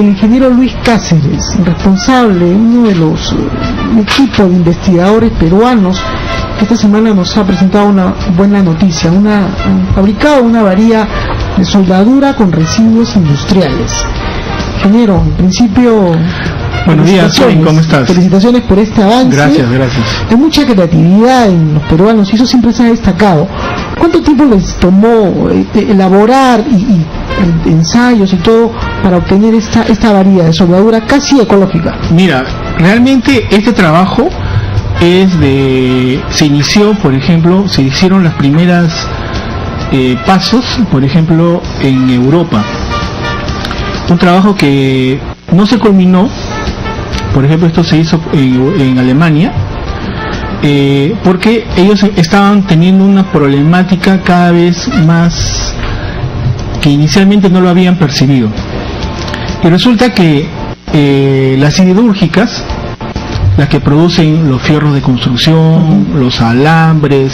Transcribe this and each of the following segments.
el ingeniero Luis Cáceres, responsable, uno de los equipos de investigadores peruanos, que esta semana nos ha presentado una buena noticia, han fabricado una varilla de soldadura con residuos industriales. Ingeniero, en principio, buenos días, ¿cómo estás? Felicitaciones por este avance. Gracias. Hay mucha creatividad en los peruanos y eso siempre se ha destacado. ¿Cuánto tiempo les tomó elaborar y ensayos y todo para obtener esta varilla de soldadura casi ecológica? Mira, realmente este trabajo se inició, por ejemplo, se hicieron las primeras pasos, por ejemplo, en Europa. Un trabajo que no se culminó, por ejemplo, esto se hizo en Alemania, porque ellos estaban teniendo una problemática cada vez más que inicialmente no lo habían percibido. Y resulta que las siderúrgicas, las que producen los fierros de construcción, los alambres,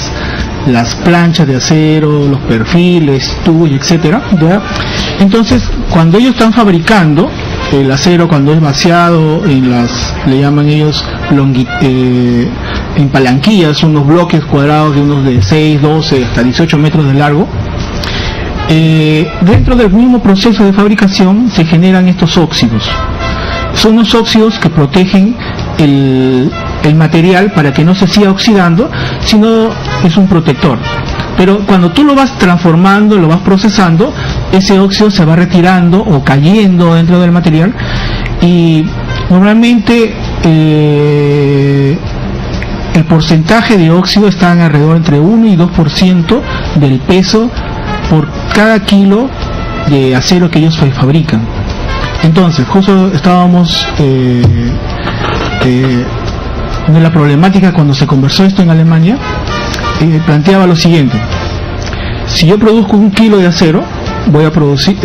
las planchas de acero, los perfiles, tubos, etcétera, ¿ya? Entonces, cuando ellos están fabricando el acero, cuando es vaciado en le llaman ellos en palanquillas, unos bloques cuadrados de unos de 6, 12 hasta 18 metros de largo, dentro del mismo proceso de fabricación se generan estos óxidos. Son unos óxidos que protegen el material para que no se siga oxidando, sino es un protector. Pero cuando tú lo vas transformando, lo vas procesando, ese óxido se va retirando o cayendo dentro del material, y normalmente el porcentaje de óxido está alrededor entre 1 y 2% del peso por cada kilo de acero que ellos fabrican. Entonces, justo estábamos de la problemática cuando se conversó esto en Alemania, planteaba lo siguiente: si yo produzco 1 kilo de acero, voy a producir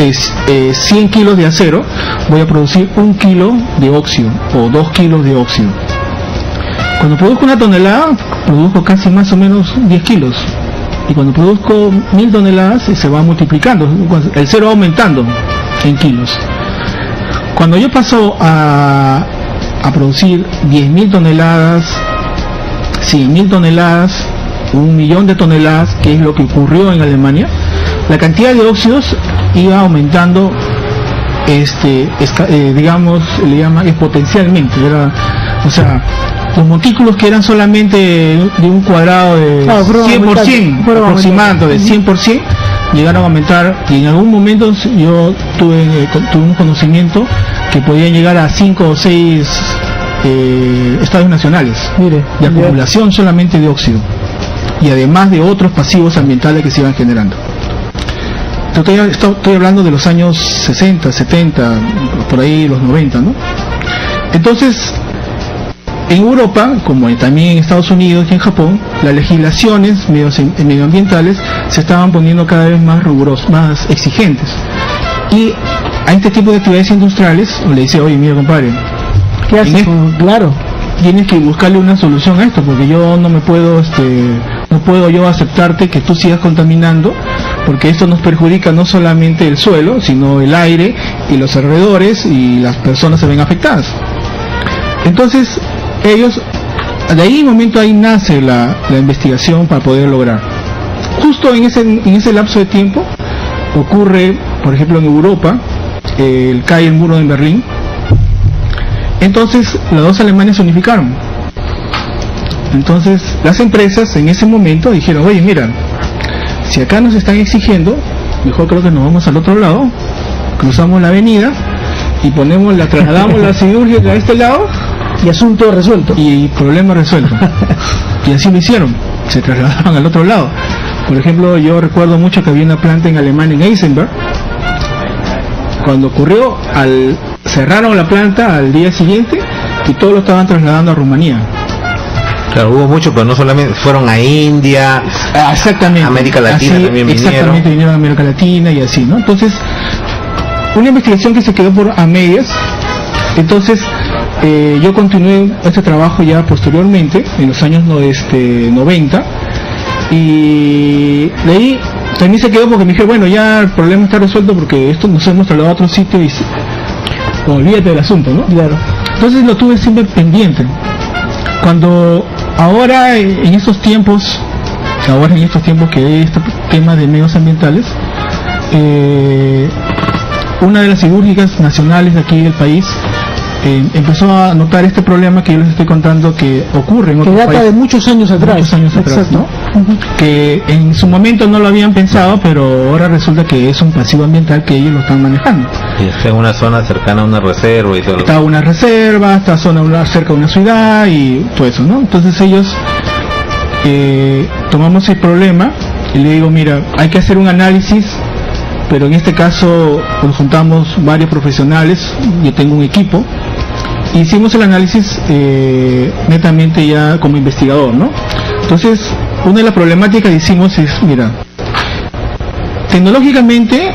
100 kilos de acero, voy a producir 1 kilo de óxido o 2 kilos de óxido. Cuando produzco 1 tonelada, produzco casi más o menos 10 kilos. Y cuando produzco 1000 toneladas, se va multiplicando, el cero va aumentando en kilos. Cuando yo paso a producir 10.000 toneladas, 100.000 toneladas, 1.000.000 de toneladas, que es lo que ocurrió en Alemania, la cantidad de óxidos iba aumentando, digamos, le llaman exponencialmente, ¿verdad? O sea, los montículos que eran solamente de un cuadrado de 100%, aproximado de 100%, llegaron a aumentar, y en algún momento yo tuve un conocimiento que podían llegar a 5 o 6 estados nacionales de acumulación solamente de óxido, y además de otros pasivos ambientales que se iban generando. Estoy hablando de los años 60, 70, por ahí los 90, ¿no? Entonces, en Europa, como también en Estados Unidos y en Japón, las legislaciones medioambientales se estaban poniendo cada vez más rigurosas, más exigentes. Y a este tipo de actividades industriales le dice: oye, mira, compadre, ¿qué haces? Claro, tienes que buscarle una solución a esto, porque yo no puedo yo aceptarte que tú sigas contaminando, porque esto nos perjudica no solamente el suelo, sino el aire y los alrededores, y las personas se ven afectadas. Entonces, ellos, de ahí momento ahí nace la investigación para poder lograr. Justo en ese lapso de tiempo ocurre, por ejemplo, en Europa, cae el muro de Berlín. Entonces las dos Alemanias se unificaron. Entonces las empresas en ese momento dijeron: oye, mira, si acá nos están exigiendo, mejor creo que nos vamos al otro lado, cruzamos la avenida y trasladamos la siderúrgica a este lado, y asunto resuelto. Y problema resuelto. Y así lo hicieron, se trasladaron al otro lado. Por ejemplo, yo recuerdo mucho que había una planta en Alemania, en Eisenberg. Cuando ocurrió, cerraron la planta al día siguiente y todos lo estaban trasladando a Rumanía. Claro, hubo mucho, pero no solamente fueron a India, exactamente, América Latina así, también vinieron. Exactamente, vinieron a América Latina y así, ¿no? Entonces, una investigación que se quedó a medias. Entonces, yo continué este trabajo ya posteriormente, en los años 90, y de ahí también se quedó porque me dije: bueno, ya el problema está resuelto, porque esto nos hemos trasladado a otro sitio, olvídate del asunto, ¿no? Claro. Entonces lo tuve siempre pendiente. Cuando ahora en estos tiempos que hay este tema de medios ambientales, una de las cirúrgicas nacionales de aquí del país empezó a notar este problema que yo les estoy contando que ocurre en otros países. Que data de muchos años atrás. ¿No? Uh-huh. Que en su momento no lo habían pensado, pero ahora resulta que es un pasivo ambiental que ellos lo están manejando. Y está en una zona cercana a una reserva y todo. Está una reserva, está cerca de una ciudad y todo eso, ¿no? Entonces ellos tomamos el problema y le digo, mira, hay que hacer un análisis, pero en este caso nos juntamos varios profesionales, yo tengo un equipo, hicimos el análisis netamente ya como investigador, ¿no? Entonces, una de las problemáticas que hicimos es, mira, tecnológicamente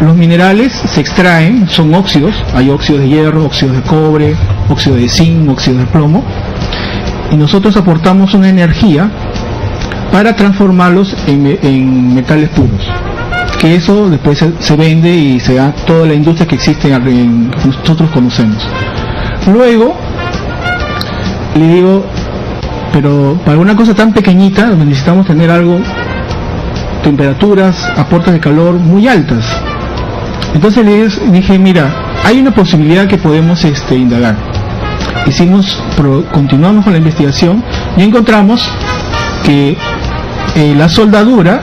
los minerales se extraen, son óxidos, hay óxidos de hierro, óxidos de cobre, óxidos de zinc, óxidos de plomo, y nosotros aportamos una energía para transformarlos en metales puros, que eso después se vende y se da toda la industria que existe que nosotros conocemos. Luego le digo, pero para una cosa tan pequeñita necesitamos tener algo, temperaturas, aportes de calor muy altas. Entonces le dije, mira, hay una posibilidad que podemos indagar. Continuamos con la investigación y encontramos que la soldadura,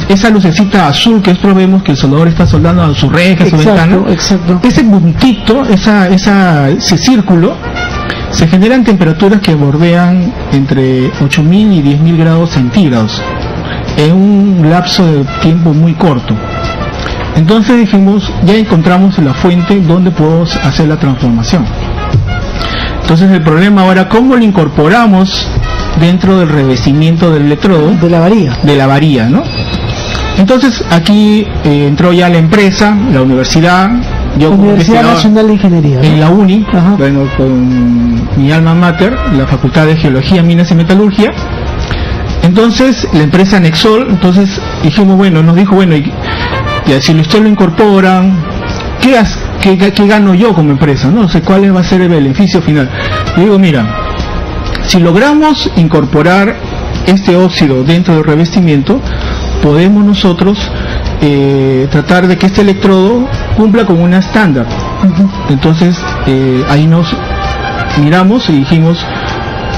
esa lucecita azul que nosotros vemos que el soldador está soldando a su reja, a su ventana, exacto. Ese puntito, ese círculo, se generan temperaturas que bordean entre 8.000 y 10.000 grados centígrados en un lapso de tiempo muy corto. Entonces dijimos, ya encontramos la fuente donde podemos hacer la transformación. Entonces el problema ahora, ¿cómo lo incorporamos dentro del revestimiento del electrodo? De la varilla, ¿no? Entonces aquí entró ya la empresa, la universidad, yo como Universidad Nacional de Ingeniería, ¿no? En la UNI, ajá, bueno, con mi alma mater, la Facultad de Geología, Minas y Metalurgia. Entonces la empresa Nexol, entonces dijimos, bueno, nos dijo, bueno, y si ustedes lo incorporan, ¿qué gano yo como empresa? No sé cuál va a ser el beneficio final. Le digo, mira, si logramos incorporar este óxido dentro del revestimiento, podemos nosotros tratar de que este electrodo cumpla con una estándar. Entonces ahí nos miramos y dijimos,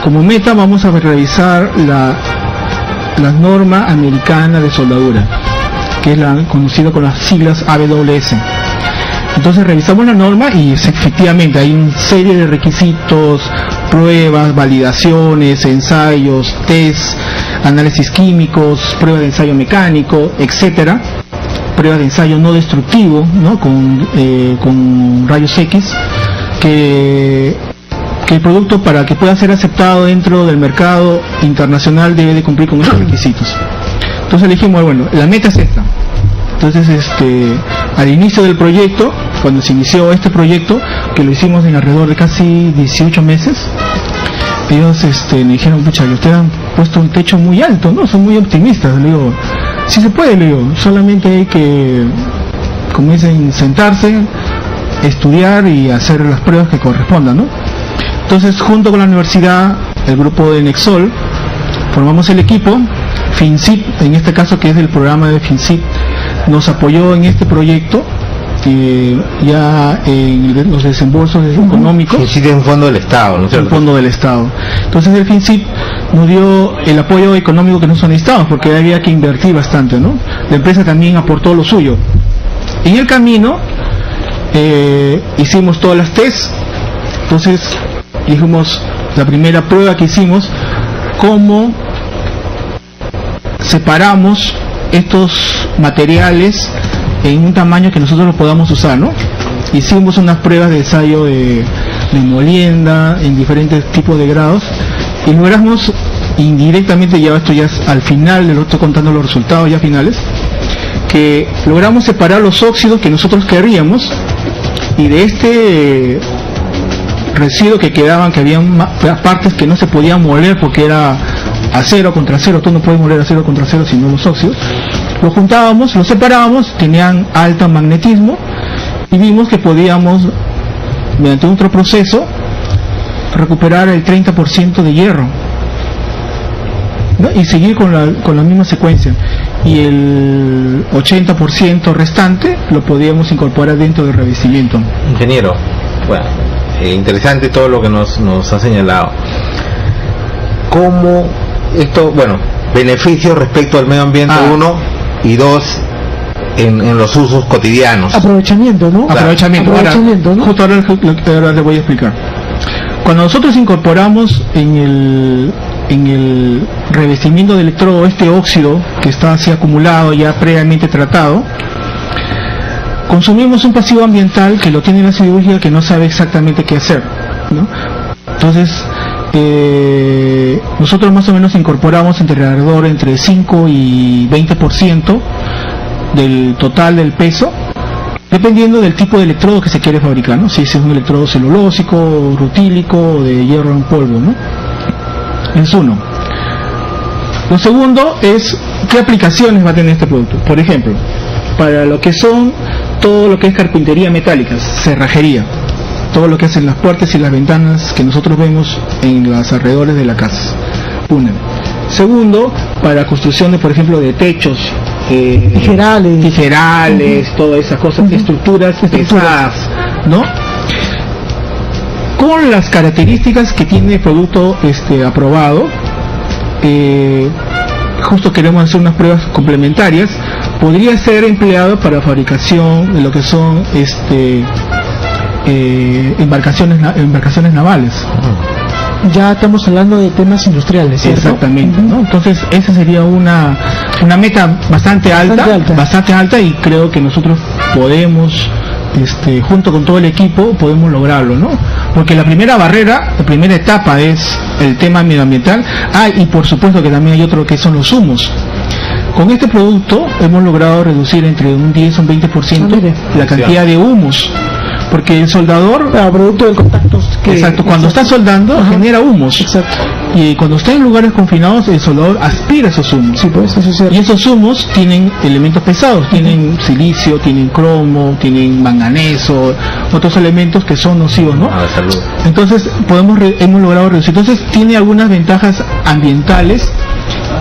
como meta vamos a revisar la norma americana de soldadura, que es la conocida con las siglas AWS. Entonces revisamos la norma y efectivamente hay una serie de requisitos, pruebas, validaciones, ensayos, test, análisis químicos, pruebas de ensayo mecánico, etcétera, pruebas de ensayo no destructivo, ¿no? Con rayos X, que el producto, para que pueda ser aceptado dentro del mercado internacional, debe de cumplir con estos requisitos. Entonces le dijimos, bueno, la meta es esta. Entonces al inicio del proyecto, cuando se inició este proyecto, que lo hicimos en alrededor de casi 18 meses, ellos me dijeron, pucha, ustedes han puesto un techo muy alto, ¿no? Son muy optimistas. Le digo, sí se puede, le digo, solamente hay que, como dicen, sentarse, estudiar y hacer las pruebas que correspondan, ¿no? Entonces, junto con la universidad, el grupo de Nexol, formamos el equipo. FINSIT, en este caso, que es del programa de FINSIT, nos apoyó en este proyecto, ya en los desembolsos económicos. FINSIT es un fondo del Estado, ¿no es cierto? Un fondo del Estado. Entonces el FINSIT nos dio el apoyo económico que nosotros necesitábamos, porque había que invertir bastante, ¿no? La empresa también aportó lo suyo. En el camino hicimos todas las tests. Entonces dijimos, la primera prueba que hicimos, cómo separamos estos materiales en un tamaño que nosotros los podamos usar, ¿no? Hicimos unas pruebas de ensayo de molienda en diferentes tipos de grados y logramos indirectamente, ya esto ya es al final, les estoy contando los resultados ya finales, que logramos separar los óxidos que nosotros querríamos, y de este residuo que quedaban, que habían partes que no se podían moler porque era acero contra acero, tú no puedes moler acero contra acero sino los óxidos, los juntábamos, los separábamos, tenían alto magnetismo y vimos que podíamos mediante otro proceso, recuperar el 30% de hierro, ¿no? Y seguir con la misma secuencia, y el 80% restante lo podíamos incorporar dentro del revestimiento. Ingeniero, bueno, interesante todo lo que nos ha señalado. ¿Cómo esto, bueno, beneficios respecto al medio ambiente, uno, y dos, en los usos cotidianos? Aprovechamiento, ¿no? Claro. Aprovechamiento, ¿no? Justo ahora le voy a explicar. Cuando nosotros incorporamos en el revestimiento del electrodo este óxido que está así acumulado, ya previamente tratado, consumimos un pasivo ambiental que lo tiene la siderúrgica, que no sabe exactamente qué hacer, ¿no? Entonces, nosotros más o menos incorporamos alrededor entre 5 y 20% del total del peso, dependiendo del tipo de electrodo que se quiere fabricar, ¿no? Si es un electrodo celulósico, rutílico o de hierro en polvo, ¿no? Es uno. Lo segundo es qué aplicaciones va a tener este producto. Por ejemplo, para lo que son todo lo que es carpintería metálica, cerrajería, todo lo que hacen las puertas y las ventanas que nosotros vemos en los alrededores de la casa. Una. Segundo, para construcción de, por ejemplo, de techos, tijerales, todas esas cosas, estructuras pesadas, ¿no? Con las características que tiene el producto aprobado, justo queremos hacer unas pruebas complementarias. Podría ser empleado para fabricación de lo que son embarcaciones navales. Ya estamos hablando de temas industriales, ¿cierto? Exactamente, ¿no? Entonces esa sería una meta bastante alta, y creo que nosotros podemos, junto con todo el equipo, podemos lograrlo, ¿no? Porque la primera etapa es el tema medioambiental. Y por supuesto que también hay otro que son los humos. Con este producto hemos logrado reducir entre un 10 o un 20% la cantidad de humos. Porque el soldador, producto del contacto cuando está soldando, genera humos. Exacto. Y cuando está en lugares confinados, el soldador aspira esos humos. Sí, pues, eso es cierto. Y esos humos tienen elementos pesados, tienen silicio, tienen cromo, tienen manganeso, otros elementos que son nocivos, ¿no? A la salud. Entonces hemos logrado reducir. Entonces tiene algunas ventajas ambientales,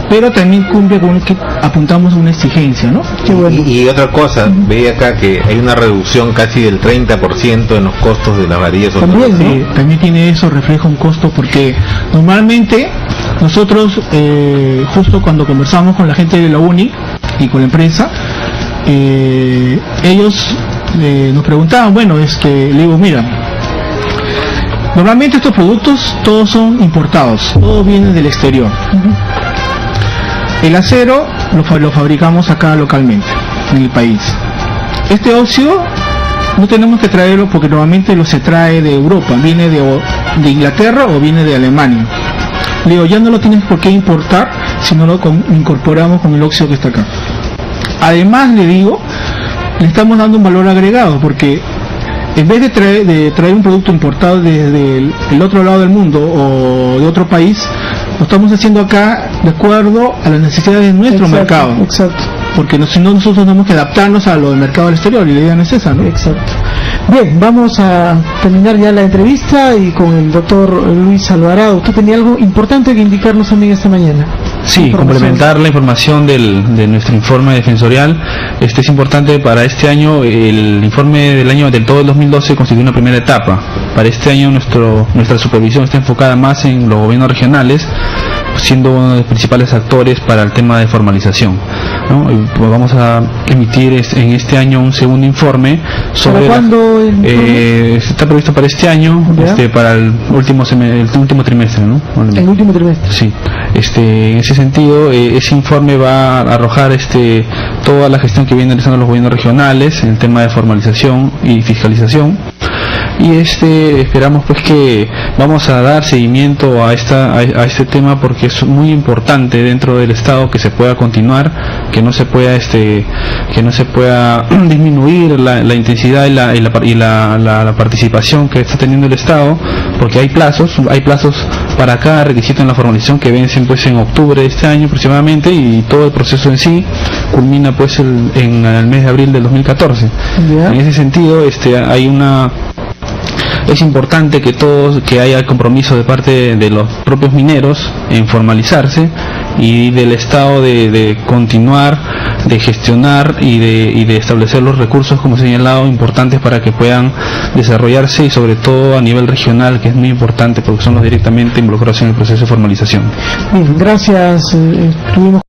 pero también cumple con que apuntamos a una exigencia, ¿no? Qué bueno. Y otra cosa, veía acá que hay una reducción casi del 30% en los costos de las varillas. También, ¿no? Sí, también tiene eso, refleja un costo, porque normalmente nosotros, justo cuando conversamos con la gente de la UNI y con la empresa, ellos nos preguntaban, bueno, le digo, mira, normalmente estos productos todos son importados, todos vienen del exterior. El acero lo fabricamos acá localmente, en el país. Este óxido no tenemos que traerlo porque normalmente se trae de Europa, viene de Inglaterra o viene de Alemania. Le digo, ya no lo tienes por qué importar si no lo incorporamos con el óxido que está acá. Además, le digo, le estamos dando un valor agregado, porque en vez de traer un producto importado desde el otro lado del mundo o de otro país, lo estamos haciendo acá de acuerdo a las necesidades de nuestro mercado. Exacto. Porque si no, nosotros tenemos que adaptarnos a lo del mercado del exterior, y la idea no es esa, ¿no? Exacto. Bien, vamos a terminar ya la entrevista y con el doctor Luis Alvarado. ¿Usted tenía algo importante que indicarnos también esta mañana? Sí, complementar la información de nuestro informe defensorial. Es importante para este año. El informe del todo el 2012 constituye una primera etapa. Para este año nuestra supervisión está enfocada más en los gobiernos regionales, siendo uno de los principales actores para el tema de formalización, ¿no? Pues vamos a emitir en este año un segundo informe sobre. ¿Para cuándo? Está previsto para este año, para el último trimestre, ¿no? El último trimestre. Sí. En ese sentido, ese informe va a arrojar toda la gestión que vienen realizando los gobiernos regionales en el tema de formalización y fiscalización. Y esperamos pues que vamos a dar seguimiento a este tema, porque es muy importante dentro del Estado que se pueda continuar, que no se pueda disminuir la intensidad y la participación que está teniendo el Estado, porque hay plazos para cada requisito en la formalización que vencen pues en octubre de este año aproximadamente, y todo el proceso en sí culmina pues en el mes de abril del 2014. En ese sentido hay Es importante que haya compromiso de parte de los propios mineros en formalizarse y del Estado de continuar, de gestionar y de establecer los recursos, como he señalado, importantes para que puedan desarrollarse, y sobre todo a nivel regional, que es muy importante porque son los directamente involucrados en el proceso de formalización. Bien, gracias. Tuvimos